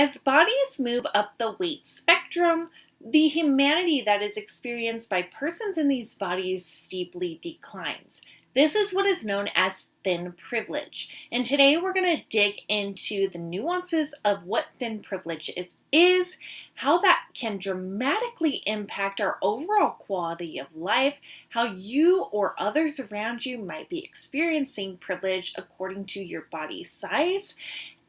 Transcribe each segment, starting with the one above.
As bodies move up the weight spectrum, the humanity that is experienced by persons in these bodies steeply declines. This is what is known as thin privilege. And today we're going to dig into the nuances of what thin privilege is, how that can dramatically impact our overall quality of life, how you or others around you might be experiencing privilege according to your body size,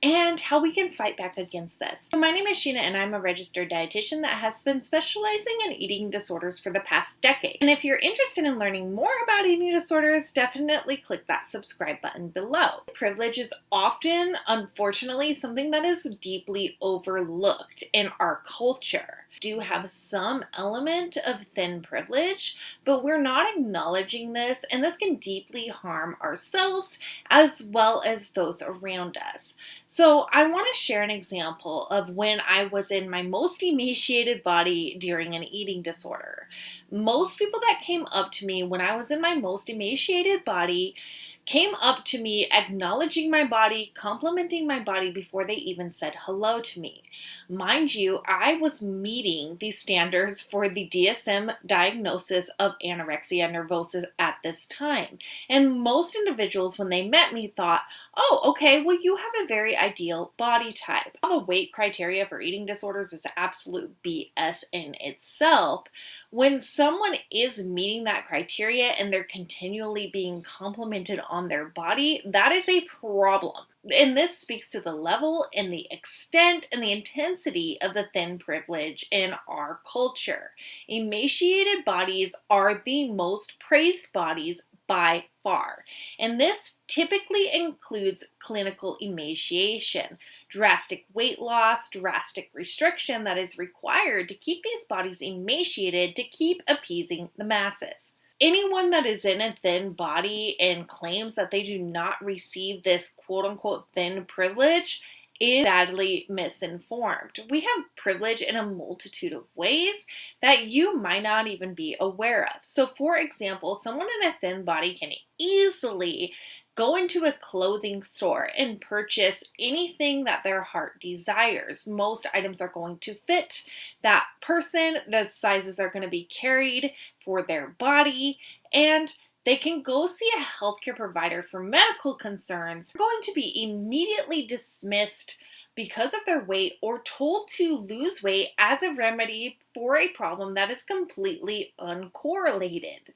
and how we can fight back against this. So my name is Shena and I'm a registered dietitian that has been specializing in eating disorders for the past decade. And if you're interested in learning more about eating disorders, definitely click that subscribe button below. Privilege is often, unfortunately, something that is deeply overlooked in our culture. Do have some element of thin privilege, but we're not acknowledging this, and this can deeply harm ourselves as well as those around us. So I want to share an example of when I was in my most emaciated body during an eating disorder. Most people that came up to me when I was in my most emaciated body came up to me acknowledging my body, complimenting my body before they even said hello to me. Mind you, I was meeting the standards for the DSM diagnosis of anorexia nervosa at this time. And most individuals, when they met me, thought, oh, okay, well, you have a very ideal body type. The weight criteria for eating disorders is absolute BS in itself. When someone is meeting that criteria and they're continually being complimented on their body, that is a problem. And this speaks to the level and the extent and the intensity of the thin privilege in our culture. Emaciated bodies are the most praised bodies by far. And this typically includes clinical emaciation, drastic weight loss, drastic restriction that is required to keep these bodies emaciated to keep appeasing the masses. Anyone that is in a thin body and claims that they do not receive this quote-unquote thin privilege is sadly misinformed. We have privilege in a multitude of ways that you might not even be aware of. So for example, someone in a thin body can easily go into a clothing store and purchase anything that their heart desires. Most items are going to fit that person. The sizes are going to be carried for their body, and they can go see a healthcare provider for medical concerns. They're going to be immediately dismissed because of their weight or told to lose weight as a remedy for a problem that is completely uncorrelated.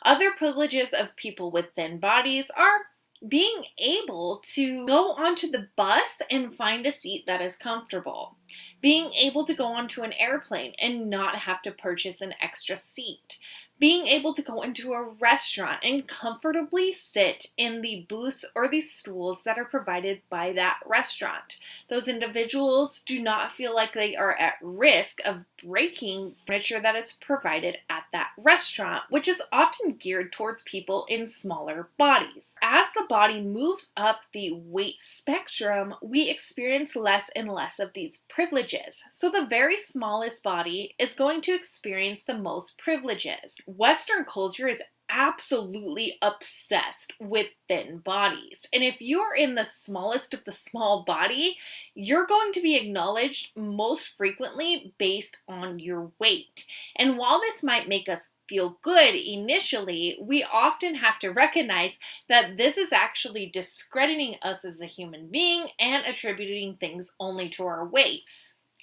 Other privileges of people with thin bodies are being able to go onto the bus and find a seat that is comfortable. Being able to go onto an airplane and not have to purchase an extra seat. Being able to go into a restaurant and comfortably sit in the booths or the stools that are provided by that restaurant. Those individuals do not feel like they are at risk of breaking furniture that is provided at that restaurant, which is often geared towards people in smaller bodies. As the body moves up the weight spectrum, we experience less and less of these privileges. So the very smallest body is going to experience the most privileges. Western culture is absolutely obsessed with thin bodies. And if you're in the smallest of the small body, you're going to be acknowledged most frequently based on your weight. And while this might make us feel good initially, we often have to recognize that this is actually discrediting us as a human being and attributing things only to our weight.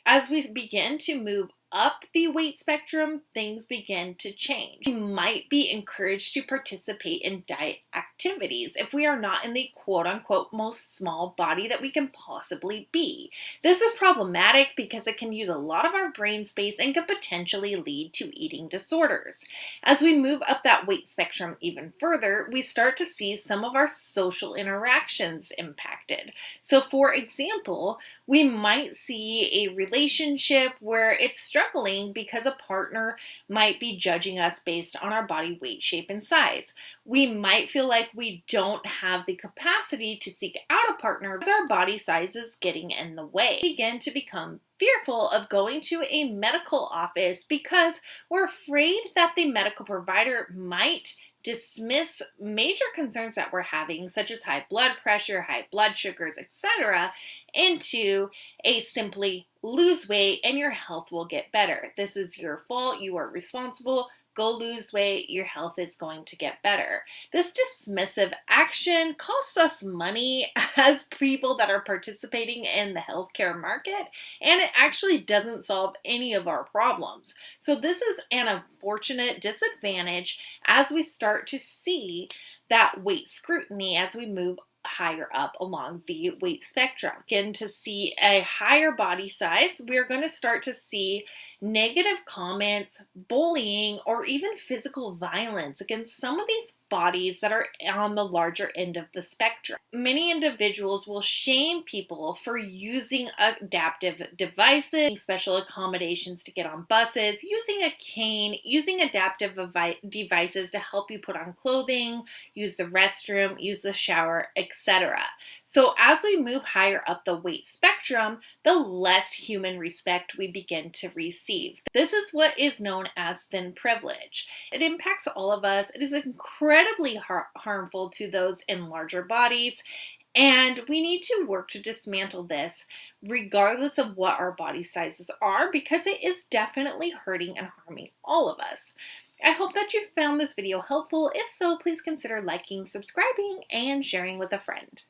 As we begin to move up the weight spectrum, things begin to change. We might be encouraged to participate in diet activities if we are not in the quote-unquote most small body that we can possibly be. This is problematic because it can use a lot of our brain space and can potentially lead to eating disorders. As we move up that weight spectrum even further, we start to see some of our social interactions impacted. So for example, we might see a relationship where it's struggling because a partner might be judging us based on our body weight, shape, and size. We might feel like we don't have the capacity to seek out a partner because our body size is getting in the way. We begin to become fearful of going to a medical office because we're afraid that the medical provider might dismiss major concerns that we're having, such as high blood pressure, high blood sugars, etc., into a simply lose weight and your health will get better. This is your fault. You are responsible. Go lose weight. Your health is going to get better. This dismissive action costs us money as people that are participating in the healthcare market, and it actually doesn't solve any of our problems. So this is an unfortunate disadvantage as we start to see that weight scrutiny as we move higher up along the weight spectrum. Again, to see a higher body size, we're going to start to see negative comments, bullying, or even physical violence against some of these bodies that are on the larger end of the spectrum. Many individuals will shame people for using adaptive devices, special accommodations to get on buses, using a cane, using adaptive devices to help you put on clothing, use the restroom, use the shower, etc. So as we move higher up the weight spectrum, the less human respect we begin to receive. This is what is known as thin privilege. It impacts all of us. It is incredibly harmful to those in larger bodies, and we need to work to dismantle this regardless of what our body sizes are, because it is definitely hurting and harming all of us. I hope that you found this video helpful. If so, please consider liking, subscribing, and sharing with a friend.